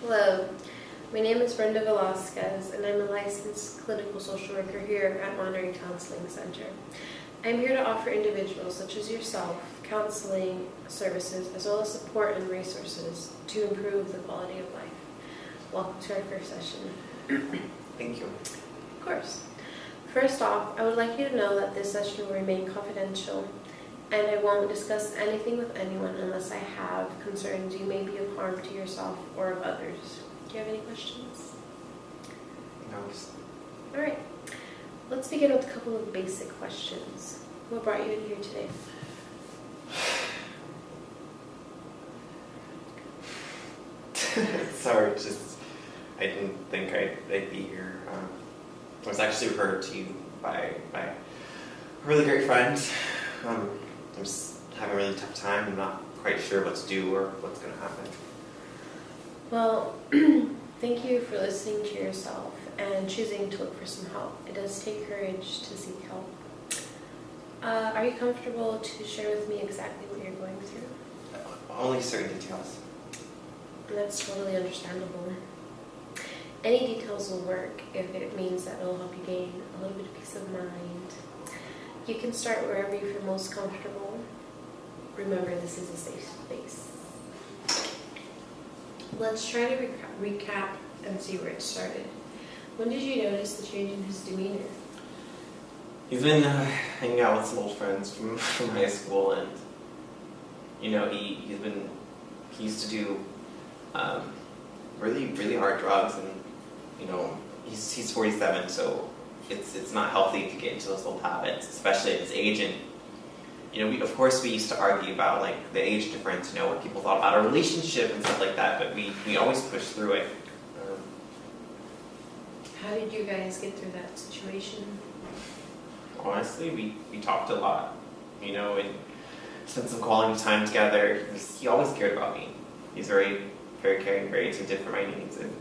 Hello, my name is Brenda Velasquez and I'm a licensed clinical social worker here at Monterey Counseling Center. I'm here to offer individuals such as yourself counseling services as well as support and resources to improve the quality of life. Welcome to our first session. Thank you. Of course. First off, I would like you to know that this session will remain confidential and I won't discuss anything with anyone unless I have concerns you may be of harm to yourself or of others. Do you have any questions? No. Alright, let's begin with a couple of basic questions. What brought you in here today? Sorry, I didn't think I'd be here. I was actually referred to you by a really great friend. I'm just having a really tough time. I'm not quite sure what to do or what's going to happen. Well, thank you for listening to yourself and choosing to look for some help. It does take courage to seek help. Are you comfortable to share with me exactly what you're going through? Only certain details. That's totally understandable. Any details will work if it means that it will help you gain a little bit of peace of mind. You can start wherever you feel most comfortable. Remember, this is a safe space. Let's try to recap and see where it started. When did you notice the change in his demeanor? He's been hanging out with some old friends from high school, and he used to do really hard drugs, and he's 47, so it's not healthy to get into those old habits, especially at his age. And we used to argue about like the age difference, what people thought about our relationship and stuff like that, but we always pushed through it. How did you guys get through that situation? Honestly, we talked a lot, and spent some quality time together. He always cared about me. He's very, very caring, very attentive for my needs, and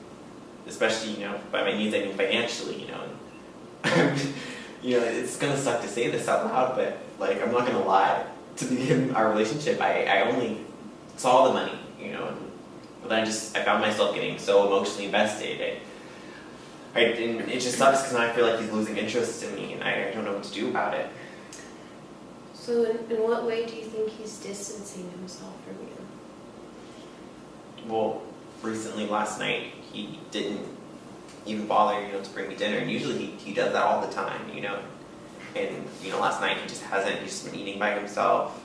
especially, by my needs I mean financially, and it's gonna suck to say this out loud, but like I'm not gonna lie. To begin our relationship, I only saw the money, but then I found myself getting so emotionally invested. And it just sucks because now I feel like he's losing interest in me, and I don't know what to do about it. So in what way do you think he's distancing himself from you? Well, recently last night he didn't even bother, to bring me dinner, and usually he does that all the time, And last night he just hasn't. He's just been eating by himself,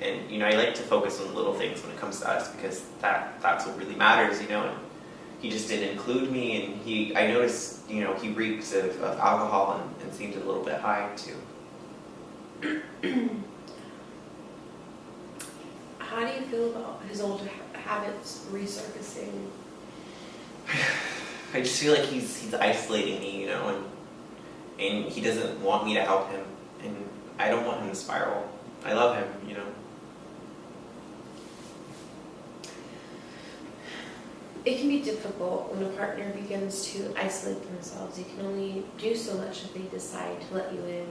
and I like to focus on little things when it comes to us because that's what really matters, And he just didn't include me, and I noticed, he reeks of alcohol and seemed a little bit high too. How do you feel about his old habits resurfacing? I just feel like he's isolating me, and he doesn't want me to help him, and I don't want him to spiral. I love him, It can be difficult when a partner begins to isolate themselves. You can only do so much if they decide to let you in.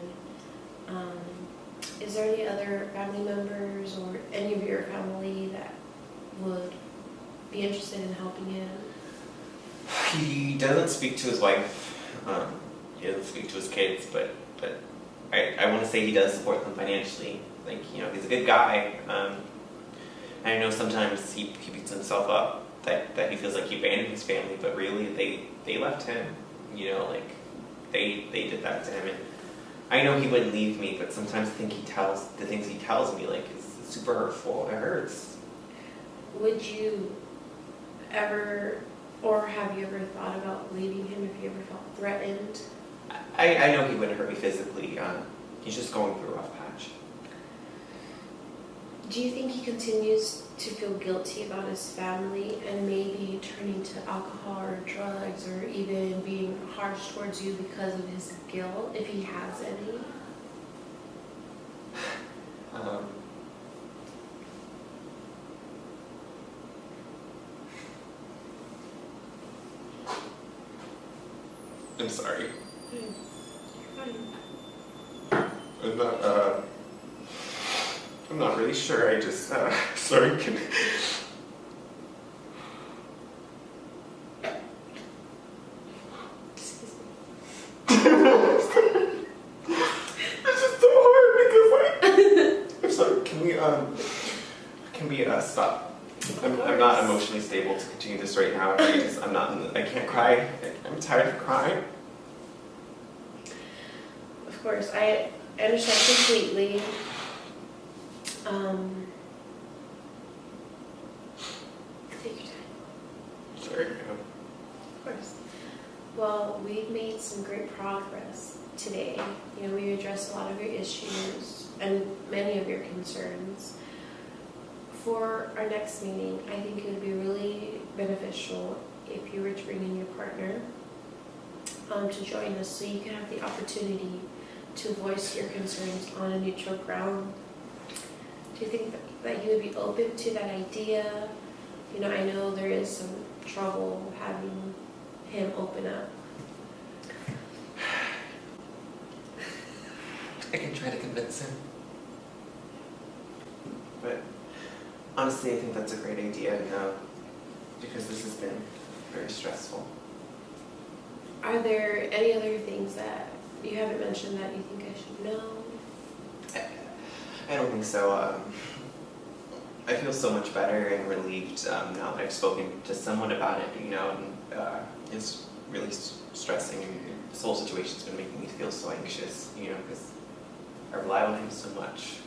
Is there any other family members or any of your family that would be interested in helping him? He doesn't speak to his wife. He doesn't speak to his kids, but I want to say he does support them financially. Like, he's a good guy. I know sometimes he beats himself up that he feels like he abandoned his family, but really they left him. They did that to him. And I know he wouldn't leave me, but sometimes the things he tells me is super hurtful. It hurts. Would you ever, or have you ever thought about leaving him if you ever felt threatened? I know he wouldn't hurt me physically. He's just going through a rough patch. Do you think he continues to feel guilty about his family and maybe turning to alcohol or drugs or even being harsh towards you because of his guilt, if he has any? I'm sorry. You're fine. I'm not really sure. I just, sorry, Can we stop? I'm not emotionally stable to continue this right now. I'm not. I can't cry. I'm tired of crying. Of course, I understand completely. Take your time. Sorry. Of course. Well, we've made some great progress today. You know, we addressed a lot of your issues and many of your concerns. For our next meeting, I think it would be really beneficial if you were to bring in your partner to join us so you can have the opportunity to voice your concerns on a neutral ground. Do you think that you would be open to that idea? You know, I know there is some trouble having him open up. I can try to convince him. But honestly, I think that's a great idea, because this has been very stressful. Are there any other things that you haven't mentioned that you think I should know? I don't think so. I feel so much better and relieved now that I've spoken to someone about it, and it's really stressing. This whole situation's been making me feel so anxious, because I rely on him so much.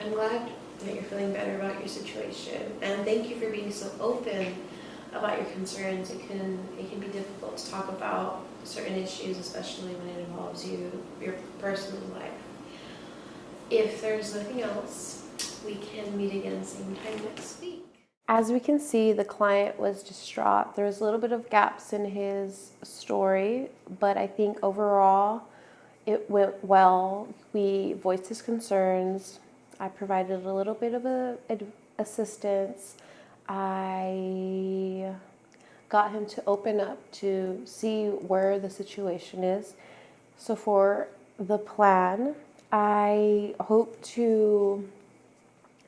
I'm glad that you're feeling better about your situation, and thank you for being so open about your concerns. It can be difficult to talk about certain issues, especially when it involves your personal life. If there's nothing else, we can meet again same time next week. As we can see, the client was distraught. There was a little bit of gaps in his story, but I think overall it went well. We voiced his concerns. I provided a little bit of assistance. I got him to open up to see where the situation is. So for the plan, I hope to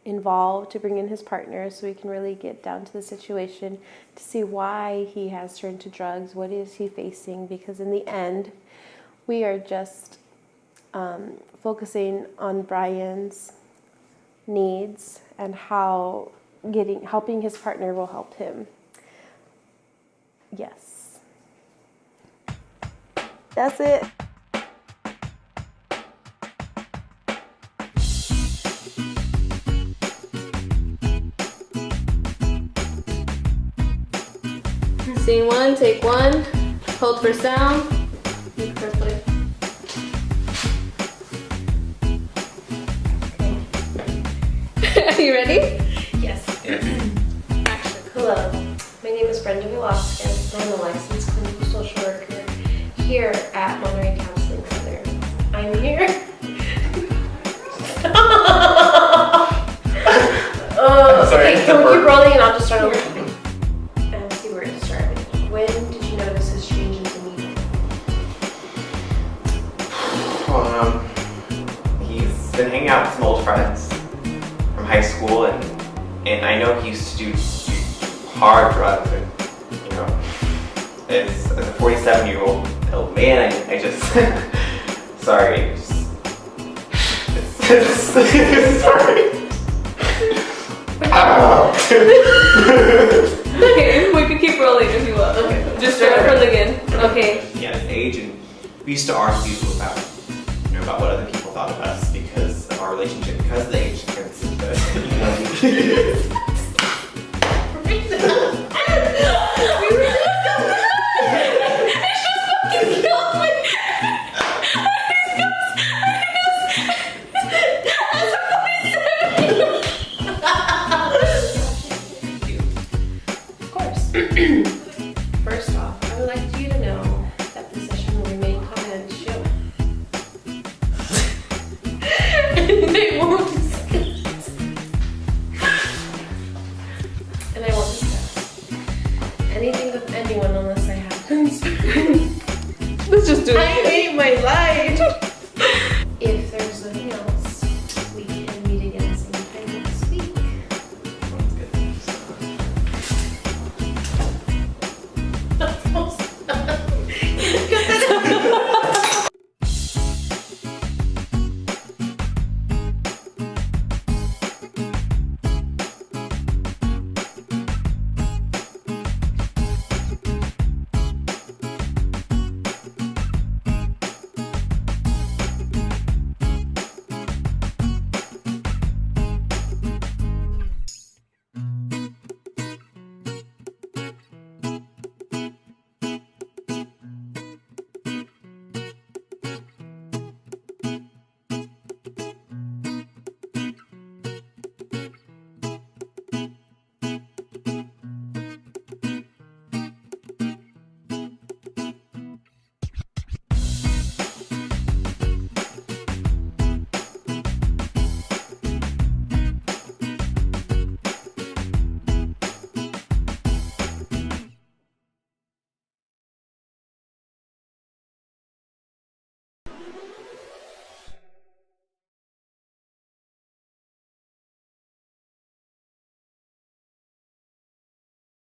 bring in his partner so we can really get down to the situation to see why he has turned to drugs, what is he facing, because in the end, we are just focusing on Brian's needs and how helping his partner will help him. Yes. That's it. Scene one, take one. Hold for sound. You press play. Okay. Are you ready? Yes. Action. Hello, my name is Brenda Velasquez, and I'm a licensed clinical social worker here at Monterey Counseling Center. I'm here. Sorry, Okay, can we keep rolling and I'll just start over? And see where it started. When did you notice his changes in me? He's been hanging out with some old friends from high school, and I know he used to do hard drugs, and as a 47-year-old man, I just sorry. Sorry. Okay, we can keep rolling if you want. Okay. Just start from the beginning. Okay. He had his age, and we used to argue about what other people thought of us because of our relationship, because of the age difference.